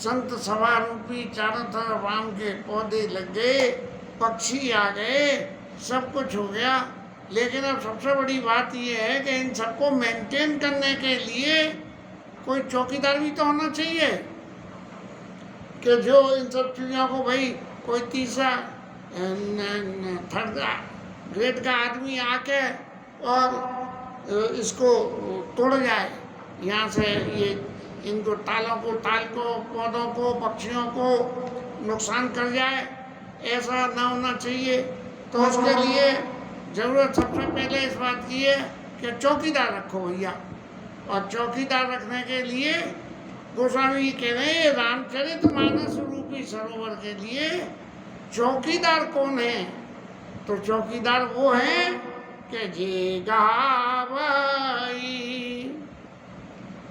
संत सभा रूपी चारों तरफ आम के पौधे लग गए, पक्षी आ गए, सब कुछ हो गया। लेकिन अब सबसे बड़ी बात यह है कि इन सबको मेंटेन करने के लिए कोई चौकीदार भी तो होना चाहिए, कि जो इन सब चीज़ों को भाई कोई तीसरा थर्ड ग्रेड का आदमी आके और इसको तोड़ जाए, यहाँ से ये इनको टाल को, पौधों को, पक्षियों को नुकसान कर जाए, ऐसा ना होना चाहिए। तो उसके लिए ज़रूरत सबसे पहले इस बात की है कि चौकीदार रखो भैया। और चौकीदार रखने के लिए गोस्वामी जी कह रहे हैं रामचरितमानस रूपी सरोवर के लिए चौकीदार कौन है? तो चौकीदार वो है कि जे गावई,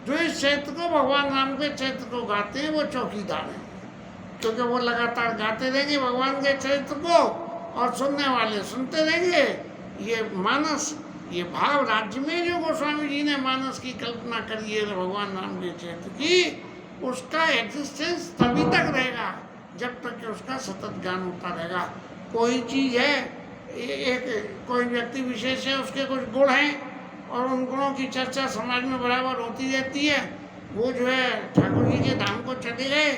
जो इस क्षेत्र को, भगवान राम के क्षेत्र को गाते हैं वो चौकीदार हैं, क्योंकि वो लगातार गाते रहेंगे भगवान के चरित्र को और सुनने वाले सुनते रहेंगे। ये मानस, ये भाव राज्य में जो गोस्वामी जी ने मानस की कल्पना करी है भगवान राम के चरित्र की, उसका एग्जिस्टेंस तभी तक रहेगा जब तक कि उसका सतत ज्ञान होता रहेगा। कोई चीज़ है, एक कोई व्यक्ति विशेष है, उसके कुछ गुण हैं और उन गुणों की चर्चा समाज में बराबर होती रहती है। वो जो है ठाकुर जी के धाम को चले गए,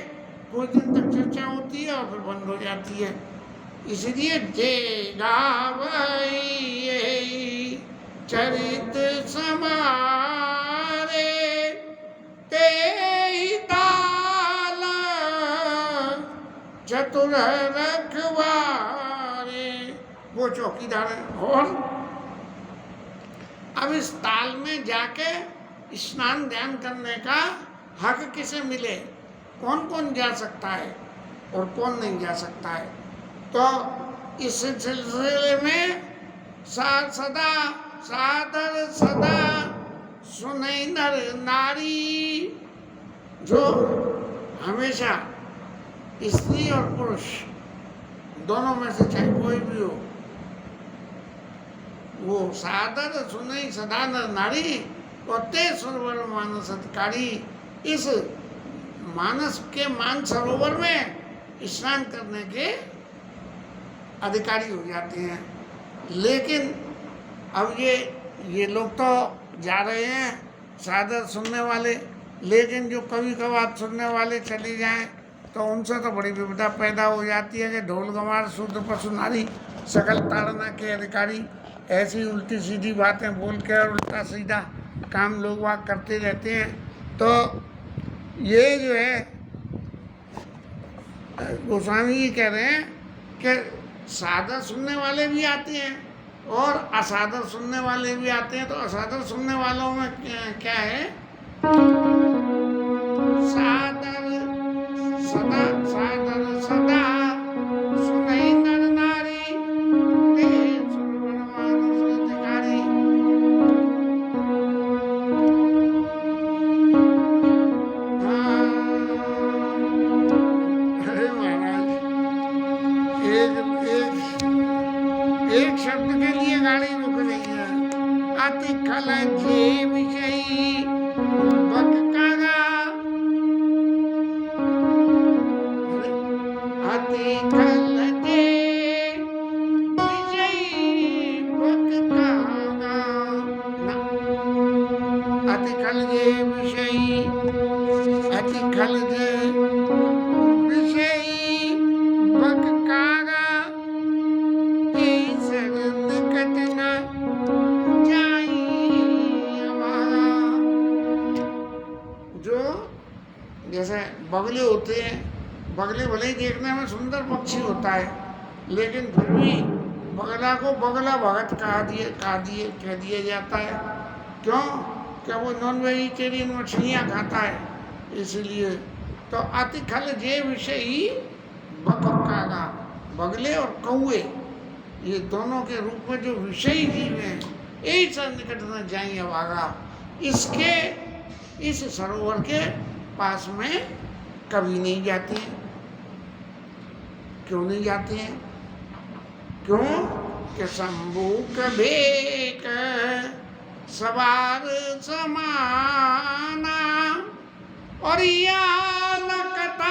कुछ दिन तक चर्चा होती है और फिर बंद हो जाती है। इसलिए जे गावई चरित समारे तेहि ताल चतुर रखवारे, वो चौकीदार है। और अब इस ताल में जाके स्नान ध्यान करने का हक किसे मिले? कौन कौन जा सकता है और कौन नहीं जा सकता है? तो इस सिलसिले में सदा सादर सदा सुनै नर नारी, जो हमेशा स्त्री और पुरुष दोनों में से चाहे कोई भी हो, वो सादर सुनै सदा नर नारी और ते सरोवर मानस अधिकारी, इस मानस के मान सरोवर में स्नान करने के अधिकारी हो जाते हैं। लेकिन अब ये लोग तो जा रहे हैं सादर सुनने वाले, लेकिन जो कभी कभार सुनने वाले चले जाएं तो उनसे तो बड़ी विपदा पैदा हो जाती है कि ढोल गंवार शूद्र पशु नारी सकल ताड़ना के अधिकारी, ऐसी उल्टी सीधी बातें बोल के और उल्टा सीधा काम लोग वाग करते रहते हैं। तो ये जो है गोस्वामी जी कह रहे हैं कि सादर सुनने वाले भी आते हैं और असादर सुनने वाले भी आते हैं। तो असादर सुनने वालों में क्या है? सादर सदा सुनै नर नारी ते सरोवर मानस अधिकारी। अरे महाराज, एक शब्द के लिए गाड़ी रुक रही है। अति खल जे विषयी बक कागा, अति खल जे विषयी बक कागा, अति खल जे विषयी, अति खल जे विषयी बक कागा, जो जैसे बगले होते हैं, बगले भले ही देखने में सुंदर पक्षी होता है, लेकिन फिर भी बगला को बगला भगत कह दिया जाता है। क्यों? क्या वो नॉन वेजिटेरियन मछलियाँ खाता है, इसलिए। तो अति खल जे विषय ही बकक्कागा, बगले और कौए, ये दोनों के रूप में जो विषयी जीव हैं, ऐसा निकट न जाएंगे भागा, इसके इस सरोवर के पास में कभी नहीं जाती हैं। क्यों नहीं जाती हैं? क्यों कि शंभू कभेक सवार समाना और या लकता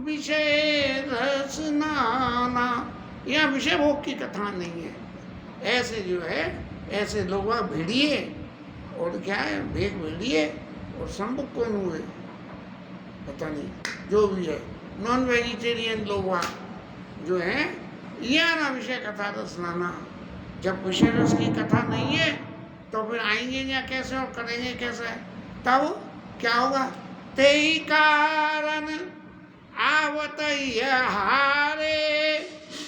विषय रस नाना, यहाँ विषय भोग की कथा नहीं है। ऐसे जो है ऐसे लोग भेड़िए और क्या है भेग भेड़िए और संबुक कौन हुए पता नहीं, जो भी है नॉन वेजिटेरियन लोग जो है यह ना विषय कथा रस नाना। जब विषय रस की कथा नहीं है तो फिर आएंगे या कैसे और करेंगे कैसे, तब क्या होगा। ते कारण आवत हारे।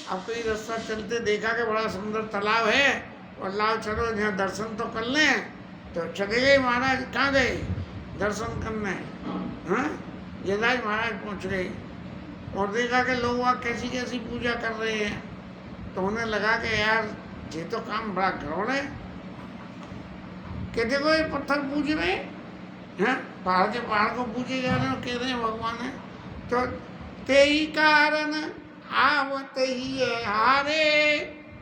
अब कोई रास्ता चलते देखा कि बड़ा सुंदर तालाब है और लाओ चलो यहाँ दर्शन तो कर लें, तो चले गए महाराज। कहाँ गए दर्शन करने, हाँ जयराज महाराज पहुँच गए और देखा कि लोग वहाँ कैसी कैसी पूजा कर रहे हैं, तो उन्हें लगा कि यार ये तो काम बड़ा गड़बड़ है। कि देखो ये पत्थर पूज रहे हैं, पहाड़ के पहाड़ को पूजे जा रहे हैं और कह रहे हैं भगवान है। तो ते ही कारण आवत ही हारे,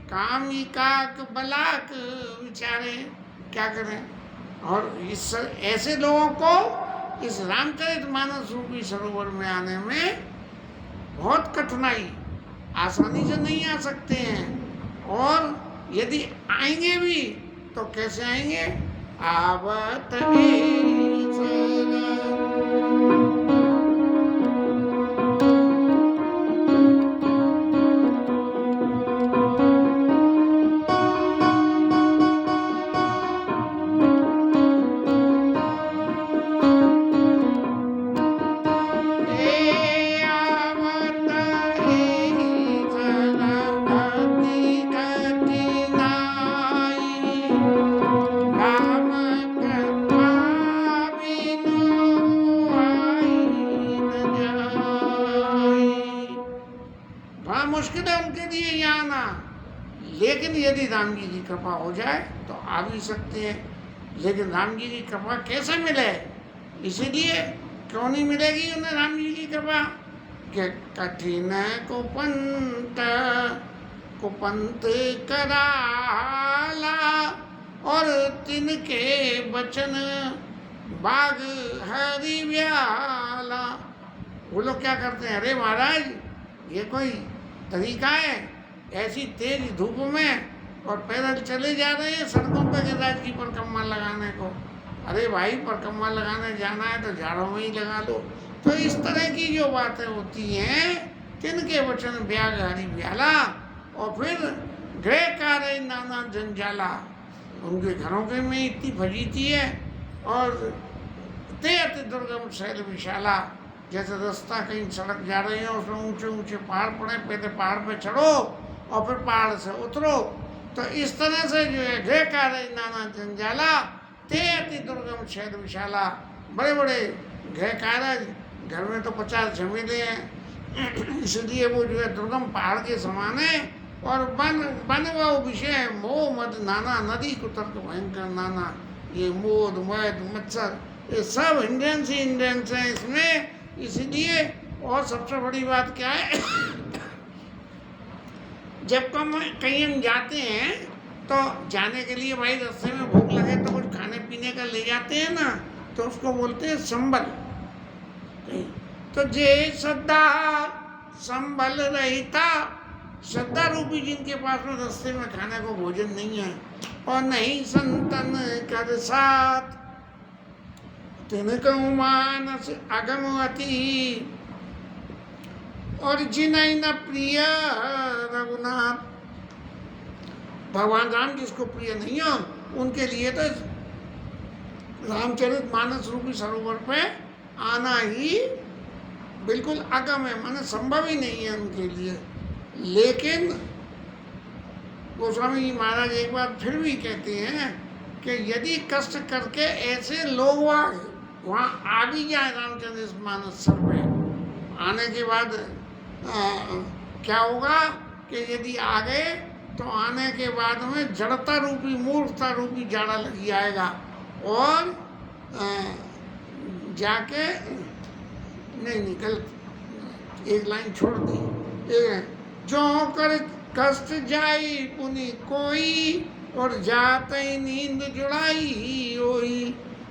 कामिका बलाक विचारे, क्या करें। और इस ऐसे लोगों को इस रामचरितमानस रूपी सरोवर में आने में बहुत कठिनाई, आसानी से नहीं आ सकते हैं। और यदि आएंगे भी तो कैसे आएंगे। आवत मुश्किल है उनके लिए यहाँ आना, लेकिन यदि राम जी की कृपा हो जाए तो आ भी सकते हैं। लेकिन राम जी की कृपा कैसे मिले, इसीलिए क्यों नहीं मिलेगी उन्हें राम जी की कृपा कि कठिन कुपंत कराला और तिनके बचन बाग हरि व्याला। वो लोग क्या करते हैं, अरे महाराज ये कोई तरीका है ऐसी तेज धूप में और पैदल चले जा रहे हैं सड़कों पर गिरिराज की परिक्रमा लगाने को। अरे भाई परिक्रमा लगाने जाना है तो झाड़ों में ही लगा लो। तो इस तरह की जो बातें होती हैं, तिनके वचन ब्याग हरि ब्याला, और फिर गृह कार्य नाना जंजाला, उनके घरों के में इतनी फजीती है। और ते अति दुर्गम शैल विशाला, जैसे रास्ता कहीं सड़क जा रही है उसमें ऊंचे ऊंचे पहाड़ पड़े, पहले पहाड़ पे चढ़ो और फिर पहाड़ से उतरो। तो इस तरह से जो है गृह कार्य नाना जंजाला, ते अति दुर्गम शैल विशाला, बड़े बड़े गृह कार्य, घर में तो 50 झमेले हैं इसलिए वो जो है दुर्गम पहाड़ के समान है। और बन वो विषय मोह मद नाना, नदी कुतर्क भयंकर नाना, ये मोद मद मच्छर ये सब हिंड्रेंस ही हिंड्रेंस हैं इसमें। इसलिए और सबसे बड़ी बात क्या है जब कहीं हम जाते हैं तो जाने के लिए भाई रास्ते में भूख लगे तो कुछ खाने पीने का ले जाते हैं ना, तो उसको बोलते हैं संबल। तो जे श्रद्धा संबल रहता, श्रद्धा रूपी जिनके पास में रास्ते में खाने को भोजन नहीं है और नहीं संतन कर साथ, तिनका मानस अगमवती, और जिन्हें न प्रिय रघुनाथ, भगवान राम जिसको प्रिय नहीं हो उनके लिए तो रामचरितमानस रूपी सरोवर पे आना ही बिल्कुल अगम है, माने संभव ही नहीं है उनके लिए। लेकिन गोस्वामी जी महाराज एक बार फिर भी कहते हैं कि यदि कष्ट करके ऐसे लोग वहाँ आ भी जाए रामचरितमानस सरोवर, आने के बाद क्या होगा कि यदि आ गए तो आने के बाद में जड़ता रूपी मूर्खता रूपी जाड़ा लग जाएगा और जाके नहीं गलत एक लाइन छोड़ दी, जो कर कष्ट जाई पुनि कोई और जाते ही नींद जुड़ाई होई।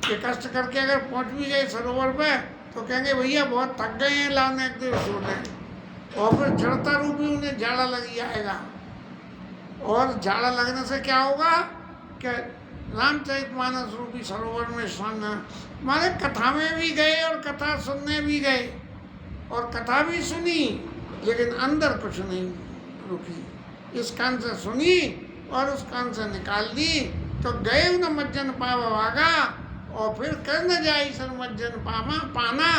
ये कष्ट करके अगर पहुंच भी गए सरोवर पे तो कहेंगे भैया बहुत थक गए हैं, लाने एक दिन सो लें। और फिर जड़ता रूपी उन्हें झाड़ा लग जाएगा, और झाड़ा लगने से क्या होगा कि रामचरितमानस रूपी सरोवर में स्नान, माने कथा में भी गए और कथा सुनने भी गए, और कथा भी सुनी लेकिन अंदर कुछ नहीं रुकी, इस कान से सुनी और उस कान से निकाल दी, तो गए न मज्जन पावा वागा, और फिर कर न जाई सर मज्जन पाना,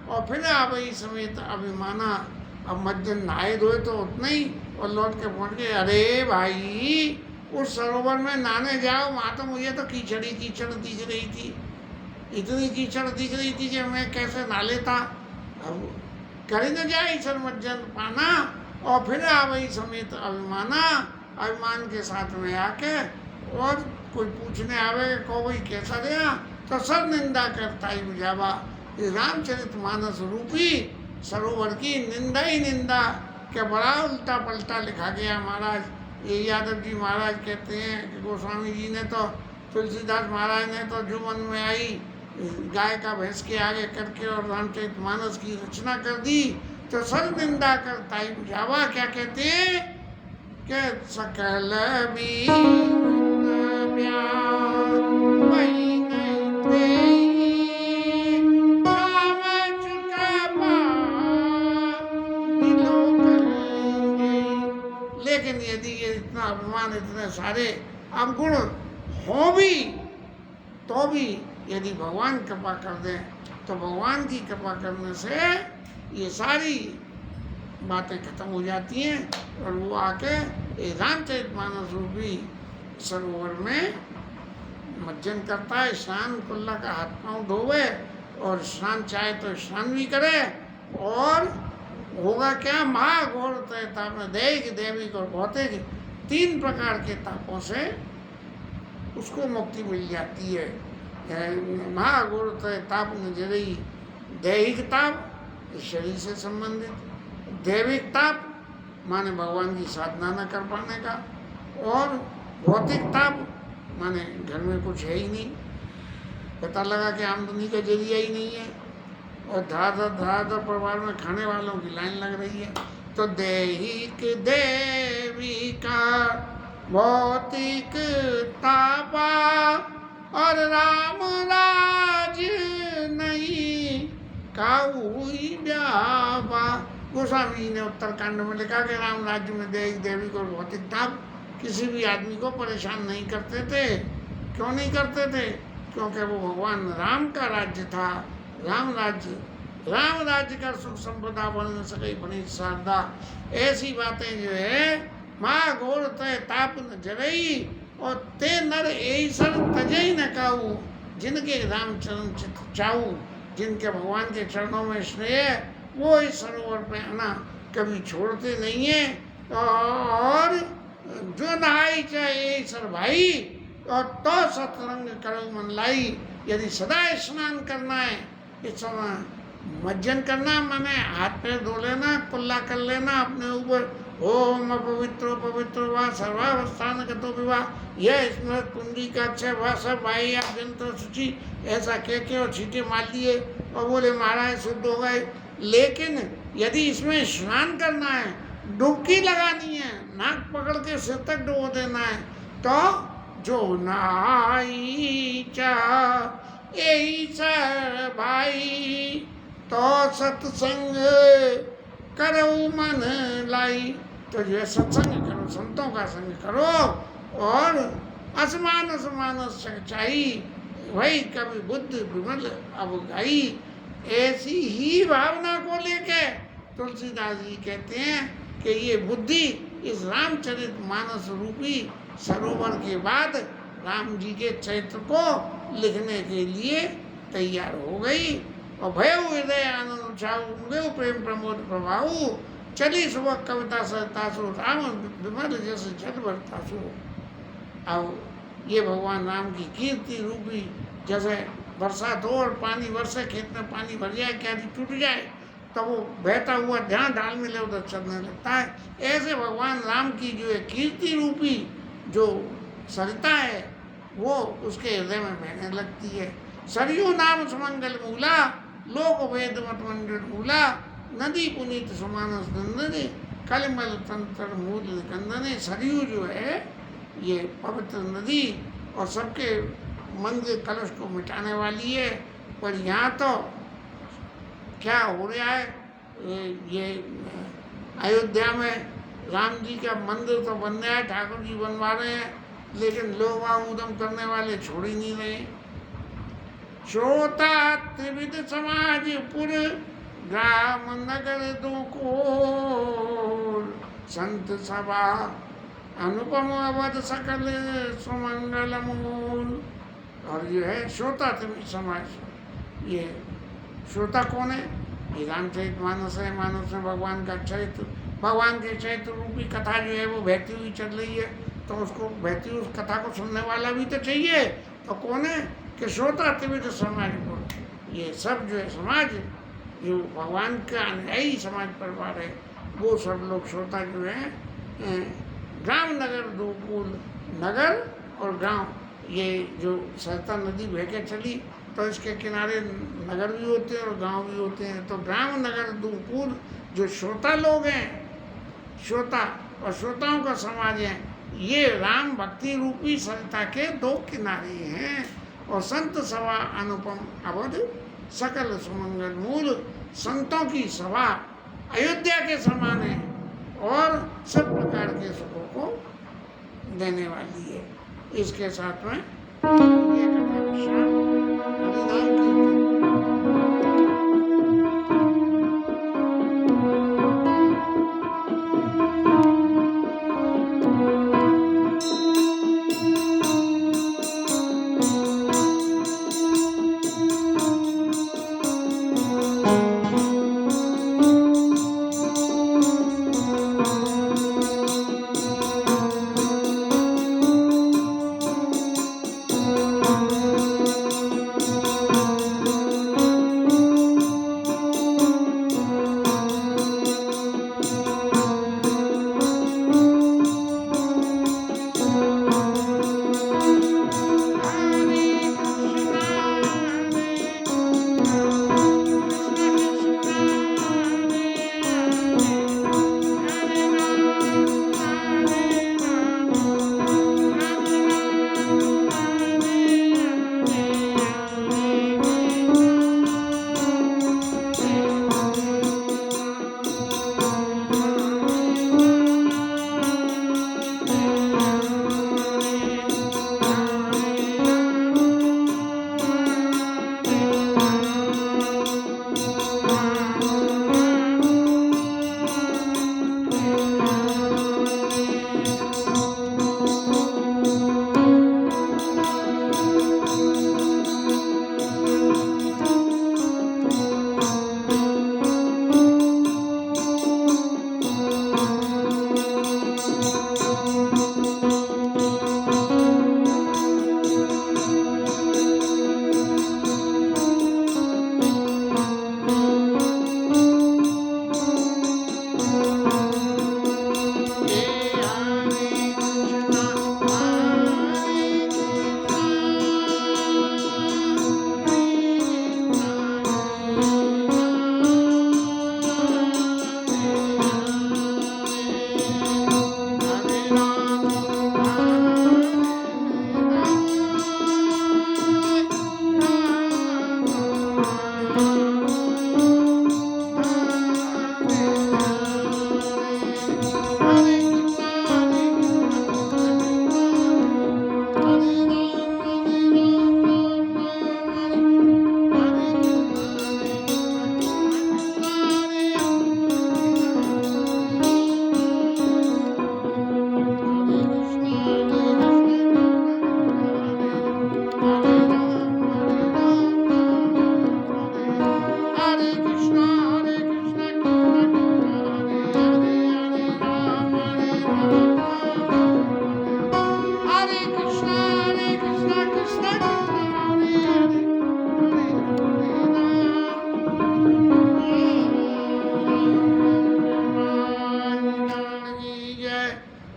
और फिर आवई समेत अभिमाना। अब मज्जन नहाए धोए तो उतना ही, और लौट के पहुँच गए, अरे भाई उस सरोवर में नहाने जाओ, वहाँ तो मुझे तो कीचड़ी कीचड़ दिख रही थी, इतनी कीचड़ दिख रही थी कि मैं कैसे नहा लेता। अब कर न जाए सर मज्जन पाना, और फिर आवई समेत अभिमाना, अभिमान के साथ में आके, और कोई पूछने आवे को भाई कैसा गया, तो सर निंदा करता ही बुझावा। रामचरितमानस रूपी सरोवर की निंदा ही निंदा, क्या बड़ा उल्टा पलटा लिखा गया महाराज। ये यादव जी महाराज कहते हैं कि गोस्वामी जी ने तो, तुलसीदास महाराज ने तो जो मन में आई गाय का भैंस के आगे करके और रामचरितमानस की रचना कर दी, तो सर निंदा करता ही बुझावा। क्या कहते हैं कि सकल भी लेकिन यदि ये इतना अभिमान, इतने सारे अवगुण हो भी, तो भी यदि भगवान कृपा कर दें, तो भगवान की कृपा करने से ये सारी बातें खत्म हो जाती हैं, और वो आके रामचरितमानस रूपी सरोवर में मज्जन करता है, स्नान कुल्ला का हाथ पांव धोवे, और स्नान चाहे तो स्नान भी करे, और होगा क्या, महाघोर ताप में दैहिक दैविक और भौतिक 3 प्रकार के तापों से उसको मुक्ति मिल जाती है। महाघोर ताप नजरी, दैहिक ताप शरीर से संबंधित, दैविक ताप माने भगवान की साधना न कर पाने का, और भौतिक ताप माने घर में कुछ है ही नहीं, पता लगा कि आमदनी का जरिया ही नहीं है, और धड़ाधड़ परिवार में खाने वालों की लाइन लग रही है, तो दैहिक देविका भौतिक तापा और राम राज नहीं काऊई ब्यावा। गोस्वामी ने उत्तरकांड में लिखा कि राम राज्य में दैहिक दैविक और भौतिक ताप किसी भी आदमी को परेशान नहीं करते थे। क्यों नहीं करते थे? क्योंकि वो भगवान राम का राज्य था। राम राज्य का सुख संपदा बन न सके बनी शारदा। ऐसी बातें जो है माँ घोर तय ताप न जरई और ते नर ऐसर तजई न काऊ। जिनके रामचरण चित चाऊ, जिनके भगवान के चरणों में स्नेह, वो इस सरोवर पे आना कभी छोड़ते नहीं है। और जो नहाई चाहे सर भाई और तो सतरंग करो मन लाई। यदि सदा स्नान करना है, इस समय मज्जन करना माने हाथ पैर धो लेना, कुल्ला कर लेना अपने ऊपर, ओम अपवित्रो पवित्र वा सर्वावस्थान गतो विवाह, यह स्मृत कुंडी का अक्षय वा सब भाई आप जंत्र सूची, ऐसा कह के और छींटे मार लिए और बोले महाराज शुद्ध हो गए। लेकिन यदि इसमें स्नान करना है, डुबकी लगानी है, नाक पकड़ के सिर तक डुबो देना है, तो जो नहाई चाह यही सर भाई तो सत्संग करो मन लाई। तो जो है सत्संग करो, संतों का संग करो और असमान सच्चाई वही कभी बुद्ध विमल अवगाई। ऐसी ही भावना को लेके तुलसीदास जी कहते हैं कि ये बुद्धि इस रामचरित मानस रूपी सरोवर के बाद राम जी के चरित्र को लिखने के लिए तैयार हो गई। और भयो हृदय आनंद उछाऊ प्रेम प्रमोद प्रभाऊ, चली सुबह कविता सहतासु राम विमल जैसे जल बरतासु। अब ये भगवान राम की कीर्ति रूपी, जैसे बरसात हो और पानी बरसे, खेत में पानी भर जाए, क्या टूट जाए, तो वो बहता हुआ जहाँ ढाल मिले उधर चलने लगता है। ऐसे भगवान राम की जो है कीर्ति रूपी जो सरिता है, वो उसके हृदय में बहने लगती है। सरयू नाम सुमंगल मूला, लोक वेद मत मंडित मूला नदी पुनीत समानस नंदने कलिमल तंत्र मूल निकंदने। सरयू जो है ये पवित्र नदी और सबके मन के कलश को मिटाने वाली है। पर यहाँ तो क्या हो रहा है, ये अयोध्या में राम जी का मंदिर तो बन रहा है, ठाकुर जी बनवा रहे हैं, लेकिन लोग उदम करने वाले छोड़ ही नहीं रहे। श्रोता त्रिविध समाज पुर ग्राम नगर दो को संत सभा अनुपम अवध सकल सुमंगल मूल। और ये है श्रोता त्रिविध समाज। ये श्रोता कौन है? ये रामचरित मानस है। मानस में भगवान का चरित्र, भगवान के चरित्र रूपी कथा जो है वो बहती हुई चल रही है, तो उसको बहती हुई उस कथा को सुनने वाला भी तो चाहिए। तो कौन है कि श्रोता त्रिविध समाज को, ये सब जो है समाज जो भगवान का अनुयायी समाज परिवार है, वो सब लोग श्रोता जो है ग्राम नगर दो कुल, नगर और गांव, ये जो सरता नदी बह के चली तो इसके किनारे नगर भी होते हैं और गांव भी होते हैं। तो ग्राम नगर दो कुल जो श्रोता लोग हैं, श्रोता और श्रोताओं का समाज है, ये राम भक्ति रूपी सरता के दो किनारे हैं। और संत सभा अनुपम अवध सकल सुमंगल मूल, संतों की सभा अयोध्या के समान है और सब प्रकार के सुखों को देने वाली है। इसके साथ में ये कथा विश्राम, हरिनाम कीर्तन।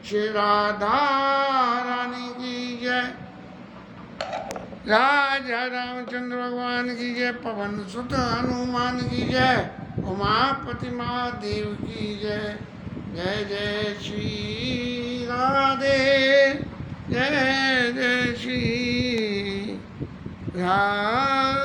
श्री राधा रानी की जय। राजा रामचंद्र भगवान की जय, पवन सुत हनुमान की जय, उमापति महादेव की जय। जय जय श्री राधे, जय जय श्री राधे।